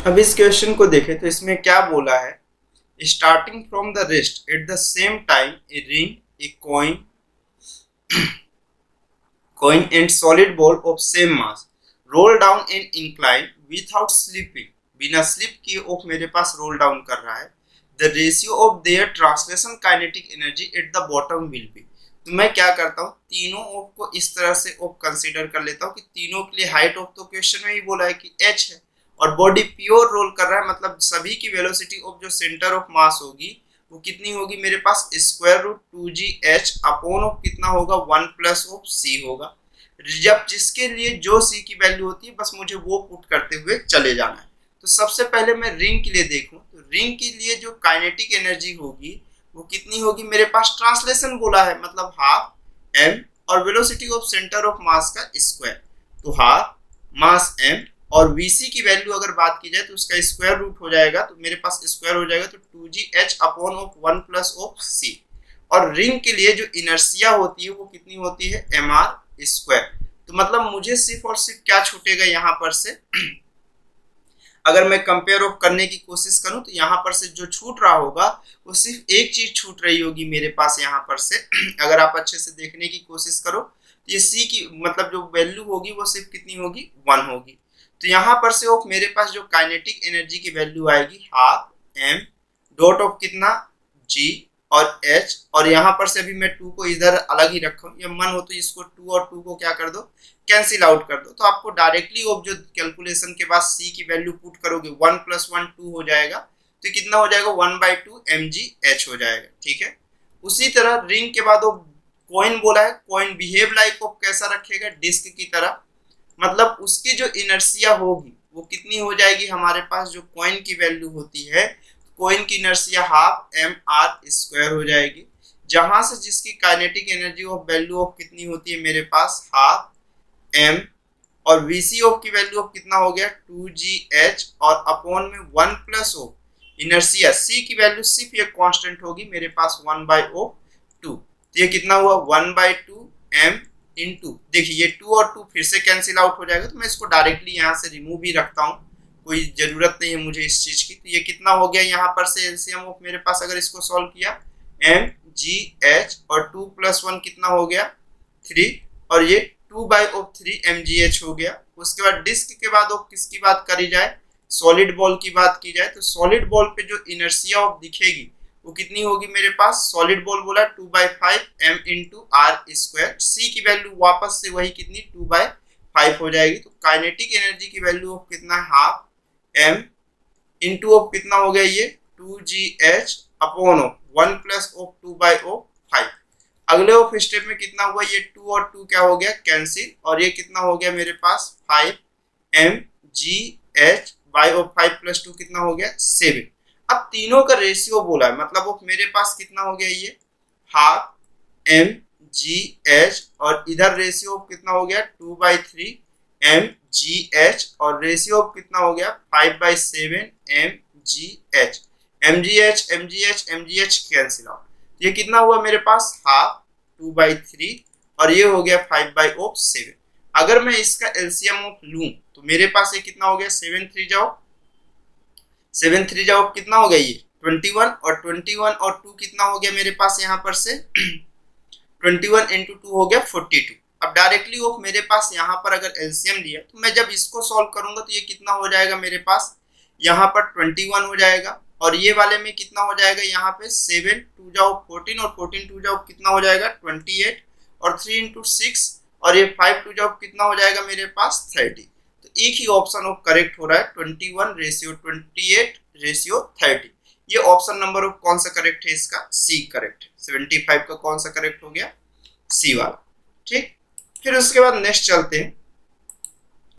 अब इस क्वेश्चन को देखें तो इसमें क्या बोला है, starting from the rest at the same time a ring A coin and solid ball of same mass roll down and incline without slipping, बिना स्लिप किए ऑफ मेरे पास रोल डाउन कर रहा है। The ratio of their translation kinetic energy at the bottom will be. तो मैं क्या करता हूँ, तीनों ऑफ को इस तरह से ऑफ कंसीडर कर लेता हूँ कि तीनों के लिए हाइट ऑफ तो क्वेश्चन में ही बोला है कि h है और बॉडी प्योर रोल कर रहा है, मतलब सभी की वेलोसिटी ऑफ जो सेंटर ऑफ मास होगी वो कितनी होगी मेरे पास, square root 2gh upon of कितना होगा 1 प्लस ऑफ c होगा। जब जिसके लिए जो c की वैल्यू होती है बस मुझे वो पुट करते हुए चले जाना है। तो सबसे पहले मैं रिंग के लिए देखूं तो रिंग के लिए जो काइनेटिक एनर्जी होगी वो कितनी होगी मेरे पास, ट्रांसलेशन बोला है मतलब हाफ m और वेलोसिटी ऑफ सेंटर ऑफ मास का स्क्वायर, तो हाफ मास m और vc की वैल्यू अगर बात की जाए तो उसका स्क्वायर रूट हो जाएगा, तो मेरे पास स्क्वायर हो जाएगा तो 2gh upon of 1 plus of c। और रिंग के लिए जो इनर्शिया होती है वो कितनी होती है, mr स्क्वायर। तो मतलब मुझे सिर्फ और सिर्फ क्या छूटेगा यहाँ पर से अगर मैं कंपेयर ऑफ करने की कोशिश करूं तो यहाँ पर से जो छूट रहा होगा वो सिर्फ एक चीज छूट रही होगी मेरे पास यहाँ पर से अगर आप अच्छे से देखने की कोशिश करो तो ये c की मतलब जो वैल्यू होगी वो सिर्फ कितनी होगी, 1 होगी। तो यहाँ पर से ऑफ मेरे पास जो काइनेटिक एनर्जी की वैल्यू आएगी हाफ m डॉट ऑफ कितना g और h, और यहाँ पर से अभी मैं 2 को इधर अलग ही रखा हूँ, ये मन हो तो इसको 2 और 2 को क्या कर दो, कैंसिल आउट कर दो। तो आपको डायरेक्टली ऑफ जो कैलकुलेशन के बाद c की वैल्यू पुट करोगे 1 प्लस 1 2 हो जाएगा, तो कितना हो जाएगा 1/2 mgh हो जाएगा, ठीक है। उसी तरह रिंग के बाद कॉइन बोला है, कॉइन बिहेव लाइक ऑफ कैसा रखेगा, डिस्क की तरह, मतलब उसकी जो इनर्शिया होगी वो कितनी हो जाएगी हमारे पास, जो कॉइन की वैल्यू होती है कॉइन की इनर्शिया हाफ mr स्क्वायर हो जाएगी, जहां से जिसकी kinetic energy of value of कितनी होती है मेरे पास हाफ m और vc ऑफ की वैल्यू ऑफ कितना हो गया 2gh और अपॉन में 1 प्लस ऑफ इनर्शिया c की वैल्यू सिर्फ ये कांस्टेंट होगी मेरे पास 1/2, तो ये कितना हुआ 1/2 m इंटू, देखिए ये 2 और 2 फिर से कैंसिल आउट हो जाएगा, तो मैं इसको डायरेक्टली यहाँ से रिमूव ही रखता हूँ, कोई जरूरत नहीं है मुझे इस चीज की। तो ये कितना हो गया यहाँ पर से एलसीएम ऑफ मेरे पास अगर इसको सॉल्व किया mgh और 2 प्लस 1 कितना हो गया 3 और ये 2/3 mgh हो गया। उसके बाद डिस्क के बाद ऑफ किसकी बात करी जाए, सॉलिड बॉल की बात की जाए, तो सॉलिड बॉल पे जो इनर्शिया ऑफ दिखेगी वो कितनी होगी मेरे पास, सॉलिड बॉल बोला 2/5 m इंटू आर स्क्वायर, सी की वैल्यू वापस से वही कितनी 2/5 हो जाएगी। तो काइनेटिक एनर्जी की वैल्यू ऑफ कितना हाफ m इंटू ऑफ कितना हो गया ये 2gh upon of 1 plus of 2/5। अगले ऑफ स्टेप में कितना हुआ, ये 2 और 2 क्या हो गया कैंसिल, और ये कितना हो गया मेरे पास 5 mgh बाय ऑफ 5 प्लस 2 कितना हो गया 7। अब तीनों का रेशियो बोला है, मतलब ऑफ मेरे पास कितना हो गया ये हाफ mgh और इधर रेशियो ऑफ कितना हो गया 2/3 mgh और रेशियो ऑफ कितना हो गया 5/7 mgh। mgh कैंसिल आउट, ये कितना हुआ मेरे पास हाफ 2/3 और ये हो गया 5/7। अगर मैं इसका एलसीएम ऑफ लूं तो मेरे पास ये कितना हो गया 7 3 जाओ कितना हो गया ये 21 और 21 और 2 कितना हो गया मेरे पास यहाँ पर से 21 इंटू 2 हो गया 42। अब डायरेक्टली ऑफ मेरे पास यहाँ पर अगर एलसीएम लिया तो मैं जब इसको सॉल्व करूंगा तो ये कितना हो जाएगा मेरे पास यहाँ पर 21 हो जाएगा, और ये वाले में कितना हो जाएगा यहाँ पे 7 2 जाओ 14 और 14 2 जाओ कितना हो जाएगा 28 और 3 इंटू 6 और ये 5 2 जाओ कितना हो जाएगा मेरे पास 30। तो एक ही ऑप्शन ऑफ करेक्ट हो रहा है 21:28:30। ये ऑप्शन नंबर ऑफ कौन सा करेक्ट है, इसका सी करेक्ट है। 75 का कौन सा करेक्ट हो गया, सी वाला, ठीक। फिर उसके बाद नेक्स्ट चलते हैं।